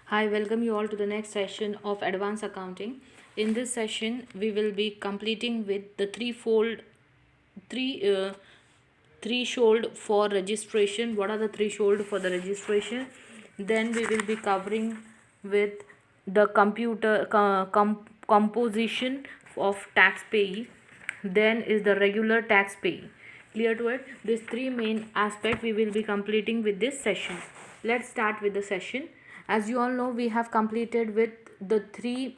Hi, welcome you all to the next session of Advanced Accounting. In this session, we will be completing with the three threshold for registration. What are the threshold for the registration? Then we will be covering with the composition of tax payee. Then is the regular tax payee. Clear to it? These three main aspects we will be completing with this session. Let's start with the session. As you all know, we have completed with the three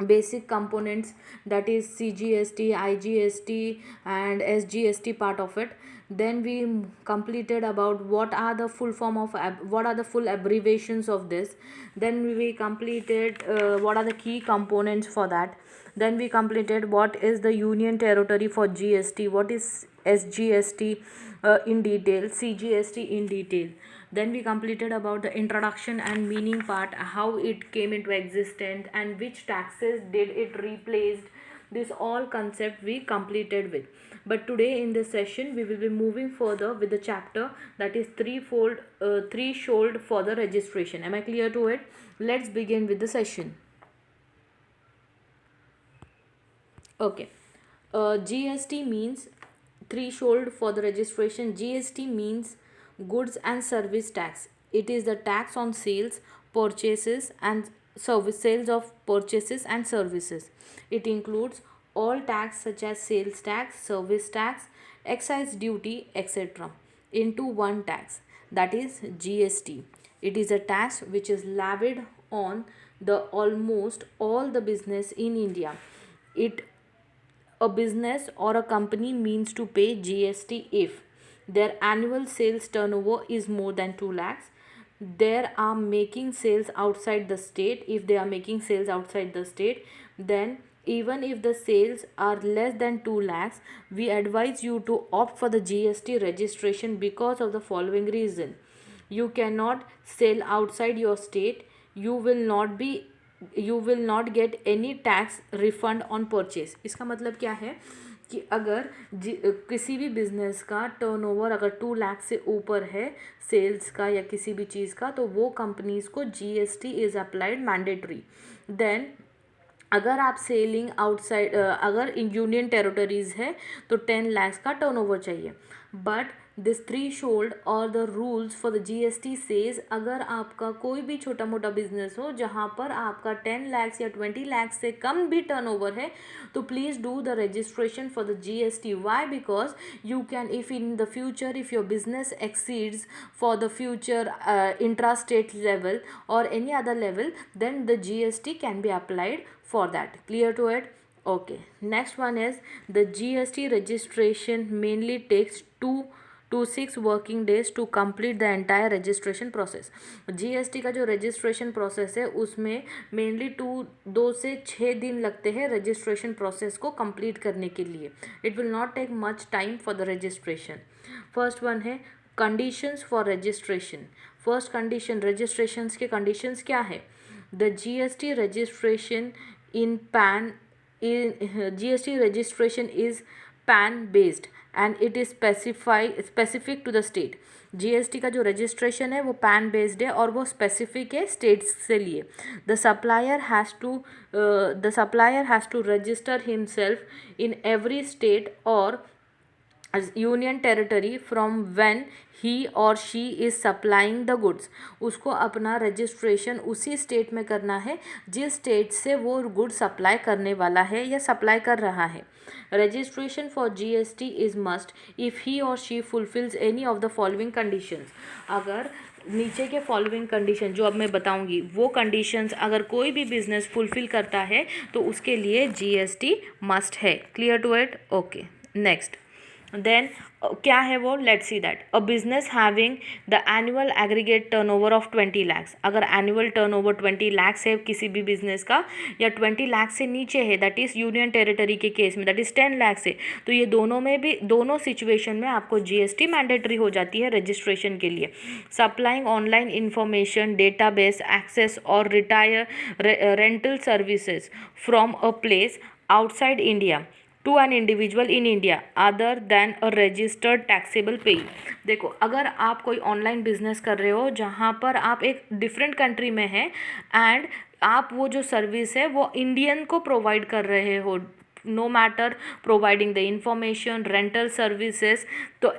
basic components, that is CGST, IGST and SGST part of it. Then we completed about what are the full form of what are the full abbreviations of this. Then we completed what are the key components for that. Then we completed what is the union territory for GST, what is SGST in detail, CGST in detail. Then we completed about the introduction and meaning part, how it came into existence and which taxes did it replaced. This all concept we completed with. But today in this session we will be moving further with the chapter that is threshold for the registration. Am I clear to it? Let's begin with the session. Okay. GST means threshold for the registration. GST means goods and service tax. It is the tax on sales, purchases and sales of purchases and services. It includes all tax such as sales tax, service tax, excise duty, etc. into one tax, that is GST. It is a tax which is levied on the almost all the business in India. It A business or a company means to pay GST if their annual sales turnover is more than 2 lakhs. They are making sales outside the state. If they are making sales outside the state, then even if the sales are less than 2 lakhs, we advise you to opt for the GST registration because of the following reason. You cannot sell outside your state. You will not get any tax refund on purchase. इसका मतलब क्या है कि अगर किसी भी business का turnover अगर 2 लाख से ऊपर है सेल्स का या किसी भी चीज़ का, तो वो कंपनीज को GST is applied mandatory. Then अगर आप सेलिंग आउटसाइड अगर यूनियन टेरिटरीज है तो 10 लाख का टर्नओवर चाहिए. बट दिस थ्रेशोल्ड और the rules for the GST says अगर आपका कोई भी छोटा मोटा बिजनेस हो जहाँ पर आपका 10 लाख या 20 लाख से कम भी टर्नओवर है, तो please do the registration for the GST. Why? Because you can if in the future if your business exceeds for the future intra state level or any other level, then the GST can be applied for that. Clear to it? Okay. Next one is the GST registration mainly takes 2 to 6 working days to complete the entire registration process. GST का जो registration process है उसमें mainly 2 से 6 दिन लगते हैं registration process को complete करने के लिए. It will not take much time for the registration. First one है conditions for registration. First condition, registrations के कंडीशंस क्या है? The GST registration in PAN GST registration is PAN based and it is specific to the state. GST का जो registration है वो pan based है और वो स्पेसिफिक है स्टेट्स से लिए. The supplier has to register himself in every state और union territory from when he or she is supplying the goods. उसको अपना रजिस्ट्रेशन उसी स्टेट में करना है जिस स्टेट से वो गुड सप्लाई करने वाला है या सप्लाई कर रहा है. Registration for GST is must if he or she fulfils any of the following conditions. अगर नीचे के फॉलोइंग कंडीशन जो अब मैं बताऊंगी वो कंडीशंस अगर कोई भी बिजनेस फुलफिल करता है तो उसके लिए GST मस्ट है. Clear to it? Okay. Next then क्या है वो? Let's see that. A business having the annual aggregate turnover of 20 lakhs. अगर एनुअल टर्नओवर 20 लाख्स है किसी भी बिजनेस का या 20 लाख से नीचे है, दैट इज़ यूनियन टेरिटरी के केस में दैट इज़ 10 लाख से, तो ये दोनों में भी दोनों सिचुएशन में आपको GST मैंडेटरी हो जाती है रजिस्ट्रेशन के लिए. Supplying online information database access or rental services from a place outside India to an individual in India other than a registered taxable payee. देखो, अगर आप कोई ऑनलाइन बिजनेस कर रहे हो जहाँ पर आप एक डिफरेंट कंट्री में हैं एंड आप वो जो सर्विस है वो इंडियन को प्रोवाइड कर रहे हो, no matter providing the information, rental services, तो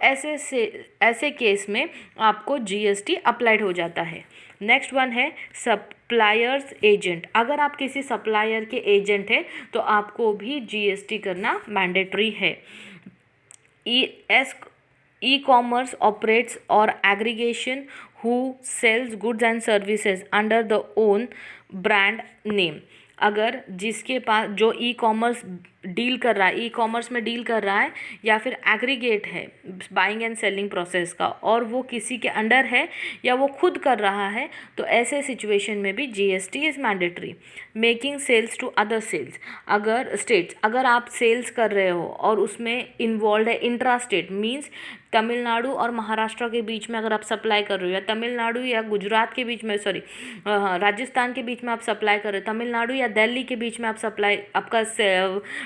ऐसे केस में आपको जीएसटी अप्लाइड हो जाता है। नेक्स्ट वन है सप्लायर्स एजेंट। अगर आप किसी सप्लायर के एजेंट हैं तो आपको भी जीएसटी करना मैंडेटरी है। E-commerce operates or aggregation who sells goods and services under the own brand name। अगर जिसके पास जो ई कॉमर्स डील कर रहा है, ई कॉमर्स में डील कर रहा है या फिर एग्रीगेट है बाइंग एंड सेलिंग प्रोसेस का, और वो किसी के अंडर है या वो खुद कर रहा है, तो ऐसे सिचुएशन में भी GST is mandatory. Making sales to other sales, अगर स्टेट्स, अगर आप सेल्स कर रहे हो और उसमें इन्वॉल्व है इंट्रा स्टेट, मीन्स तमिलनाडु और महाराष्ट्र के बीच में अगर आप सप्लाई कर रहे हो, या तमिलनाडु या गुजरात के बीच में, सॉरी राजस्थान के बीच में आप सप्लाई कर रहे हो, तमिलनाडु या दिल्ली के बीच में आप सप्लाई, आपका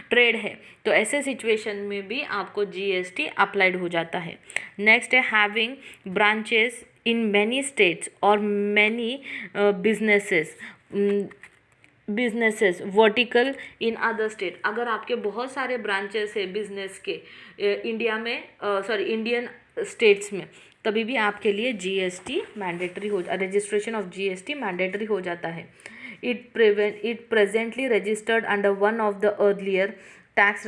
ट्रेड है, तो ऐसे सिचुएशन में भी आपको जीएसटी अप्लाइड हो जाता है। नेक्स्ट है having branches in many states or many businesses vertical in other state. अगर आपके बहुत सारे ब्रांचेस है बिजनेस के इंडिया में, इंडियन स्टेट्स में, तभी भी आपके लिए जीएसटी मैंडेटरी हो, रजिस्ट्रेशन ऑफ जीएसटी मैंडेटरी हो जाता है। It presently registered under one of the earlier tax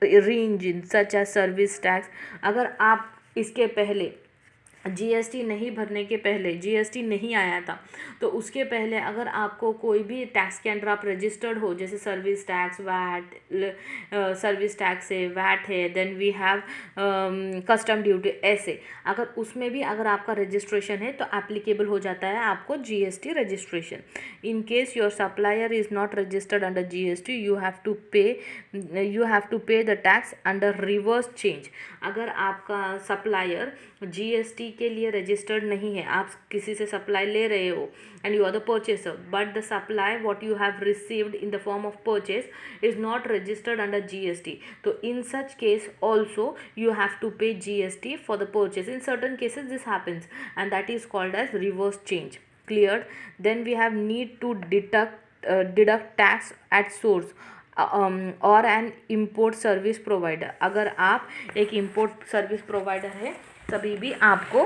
regime such as service tax. अगर आप इसके पहले जीएसटी नहीं भरने के पहले, जीएसटी नहीं आया था, तो उसके पहले अगर आपको कोई भी टैक्स के अंडर आप रजिस्टर्ड हो, जैसे service tax, VAT, service tax है, वैट है, then we have custom duty, ऐसे अगर उसमें भी अगर आपका रजिस्ट्रेशन है तो एप्लीकेबल हो जाता है आपको GST registration. In case your supplier is not registered under GST, you have to pay the tax under reverse change. अगर आपका सप्लायर जीएसटी के लिए रजिस्टर्ड नहीं है, आप किसी से सप्लाई ले रहे हो and you are the purchaser, but the supply what you have received in the form of purchase is not registered under GST, तो in such case also you have to pay GST for the purchase. In certain cases this happens and that is called as reverse change. Clear? Then we have need to deduct tax at source or an import service provider. अगर आप एक import service provider है तभी भी आपको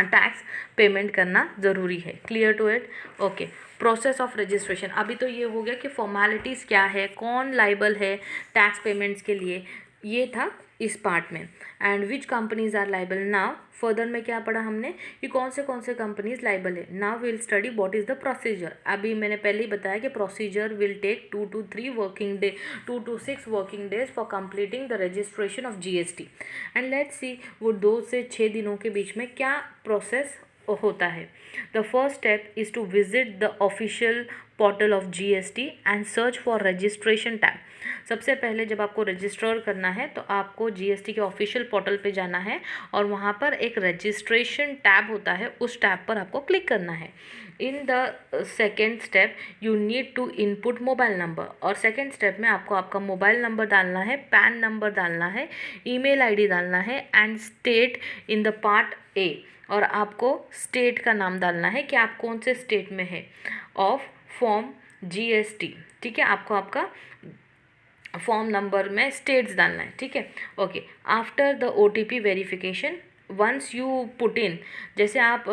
tax payment करना ज़रूरी है। Clear to it? Okay. Process of registration, अभी तो ये हो गया कि फॉर्मेलिटीज़ क्या है, कौन लाइबल है टैक्स पेमेंट्स के लिए, ये था इस पार्ट में। And which companies are liable. Now further में क्या पढ़ा हमने कि कौन से कंपनीज लाइबल है। Now will study what is the procedure. अभी मैंने पहले ही बताया कि procedure will take 2 to 6 working days for completing the registration of GST. And let's see वो 2 से 6 दिनों के बीच में क्या प्रोसेस होता है। The first step is to visit the official portal of GST and search for registration tab. सबसे पहले जब आपको रजिस्टर करना है तो आपको जीएसटी के ऑफिशियल पोर्टल पे जाना है और वहाँ पर एक रजिस्ट्रेशन टैब होता है, उस टैब पर आपको क्लिक करना है। In the second step you need to input mobile number, और सेकेंड स्टेप में आपको आपका मोबाइल नंबर डालना है, पैन नंबर डालना है, ईमेल आईडी डालना है and state in the part A, और आपको स्टेट का नाम डालना है कि आप कौन से स्टेट में है ऑफ फॉर्म जीएसटी। ठीक है, आपको आपका फॉर्म नंबर में स्टेट्स डालना है। ठीक है, okay. After the OTP verification once you put in, जैसे आप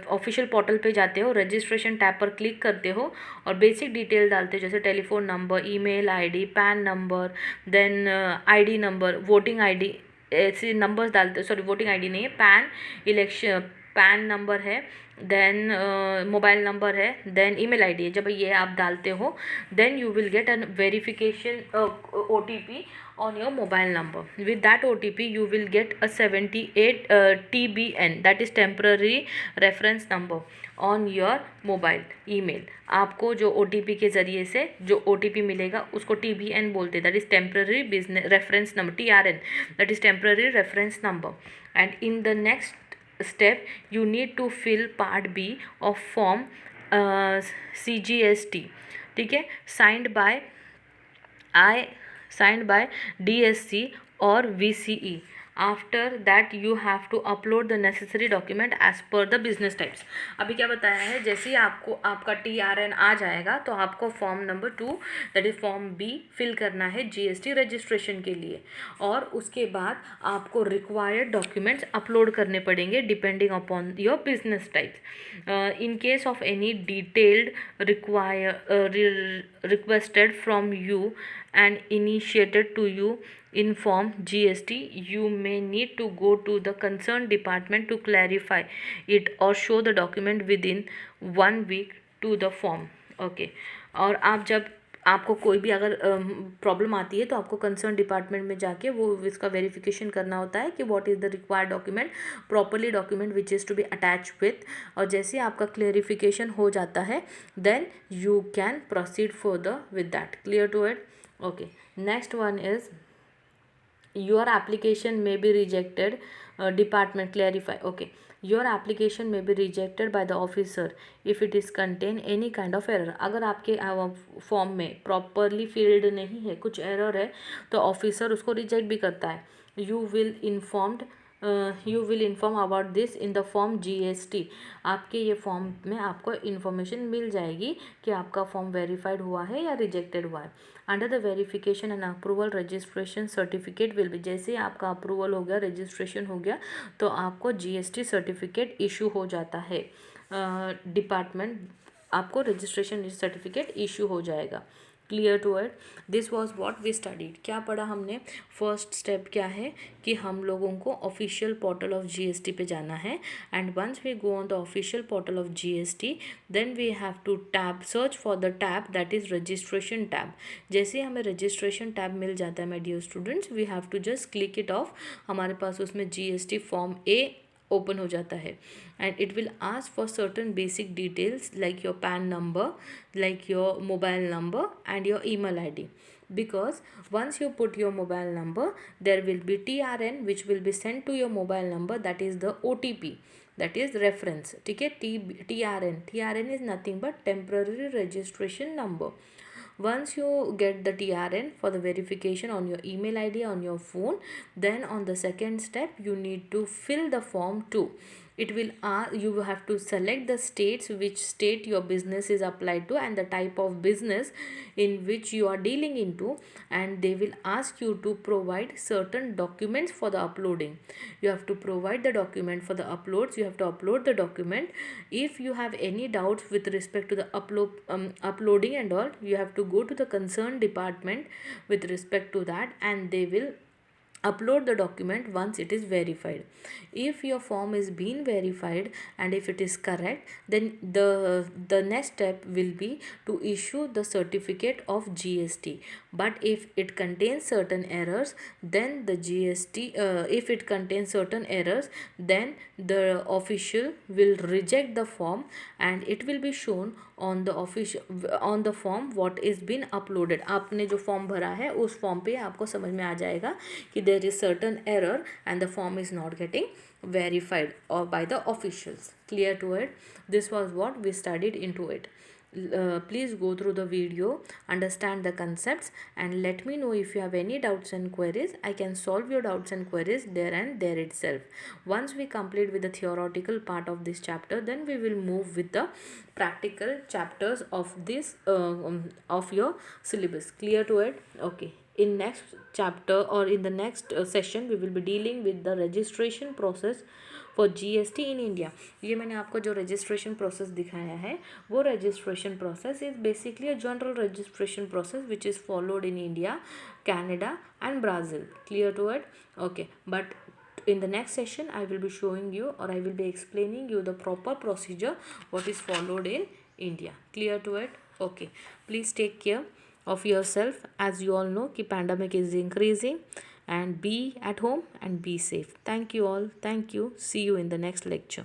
ऑफिशियल पोर्टल पे जाते हो, रजिस्ट्रेशन टैब पर क्लिक करते हो और बेसिक डिटेल डालते हो, जैसे telephone number, email ID, PAN number, then ID number, voting ID, ऐसे नंबर्स डालते हो। सॉरी, वोटिंग आईडी नहीं है, पैन नंबर है, देन मोबाइल नंबर है, देन ईमेल आईडी है। जब ये आप डालते हो then you will get an verification OTP on your mobile number. With that OTP you will get a 78 TBN, that is temporary reference number on your mobile email. आपको जो OTP के ज़रिए से जो OTP मिलेगा उसको TBN बोलते हैं, that is temporary business reference number, TRN, that is temporary reference number. And in the next step you need to fill part B of form CGST. ठीक है, signed by I signed by DSC or VCE. After that you have to upload the necessary document as per the business types. अभी क्या बताया है, जैसे ही आपको आपका TRN आ जाएगा तो आपको form number 2 that is form B fill करना है GST रजिस्ट्रेशन के लिए, और उसके बाद आपको रिक्वायर्ड डॉक्यूमेंट्स अपलोड करने पड़ेंगे depending upon your business types. In case of any detailed requested from you and initiated to you in form GST, you may need to go to the concerned department to clarify it or show the document within 1 week to the form. Okay. और आप जब आपको कोई भी अगर problem आती है तो आपको कंसर्न डिपार्टमेंट में जाके वो इसका वेरिफिकेशन करना होता है कि what is the required document, properly document which is to be attach with. और जैसे आपका क्लेरिफिकेशन हो जाता है then you can proceed further with that. Clear to it? Okay. Next one is your application may be rejected. Department clarify. Okay, your application may be rejected by the officer if it is contain any kind of error. अगर आपके form में properly field नहीं है, कुछ error है, तो officer उसको reject भी करता है. You will inform about this in the form GST. आपके ये फॉर्म में आपको इन्फॉर्मेशन मिल जाएगी कि आपका फॉर्म वेरीफाइड हुआ है या रिजेक्टेड हुआ है. Under the verification and approval registration certificate will be. जैसे आपका अप्रूवल हो गया, रजिस्ट्रेशन हो गया, तो आपको GST सर्टिफिकेट इशू हो जाता है. डिपार्टमेंट आपको रजिस्ट्रेशन सर्टिफिकेट इशू हो जाएगा. Clear to it? This was what we studied. क्या पढ़ा हमने? फर्स्ट स्टेप क्या है कि हम लोगों को ऑफिशियल पोर्टल ऑफ GST पे जाना है, and once we go on the official portal of GST then we have to tab search for the tab that is registration tab. जैसे ही हमें रजिस्ट्रेशन टैब मिल जाता है my dear students, we have to just click it off. हमारे पास उसमें GST form A open हो जाता है, and it will ask for certain basic details like your pan number, like your mobile number and your email ID, because once you put your mobile number there will be TRN which will be sent to your mobile number, that is the OTP, that is reference. ठीक है? TRN is nothing but temporary registration number. Once you get the TRN for the verification on your email ID on your phone, then on the second step you need to fill the form 2. It will you have to select the states which state your business is applied to and the type of business in which you are dealing into, and they will ask you to provide certain documents for the uploading. You have to provide the document for the uploads. You have to upload the document. If you have any doubts with respect to the uploading and all, you have to go to the concerned department with respect to that, and they will upload the document once it is verified. If your form is being verified and if it is correct, then the next step will be to issue the certificate of GST. But if it contains certain errors, then the GST if it contains certain errors, then the official will reject the form and it will be shown on the form what is been uploaded. आपने जो form भरा है उस form पे आपको समझ में आ जाएगा कि there is certain error and the form is not getting verified or by the officials. Clear to it? This was what we studied into it. Please go through the video, understand the concepts, and let me know if you have any doubts and queries. I can solve your doubts and queries there and there itself. Once we complete with the theoretical part of this chapter, then we will move with the practical chapters of this of your syllabus. Clear to it? Okay. In next chapter or in the next session we will be dealing with the registration process for GST in India. ये मैंने आपको जो registration process दिखाया है वो registration process is basically a general registration process which is followed in India, Canada and Brazil. Clear to it? Okay. But in the next session I will be showing you or I will be explaining you the proper procedure what is followed in India. Clear to it? Okay. Please take care of yourself. As you all know कि pandemic is increasing, and be at home and be safe. Thank you all. Thank you. See you in the next lecture.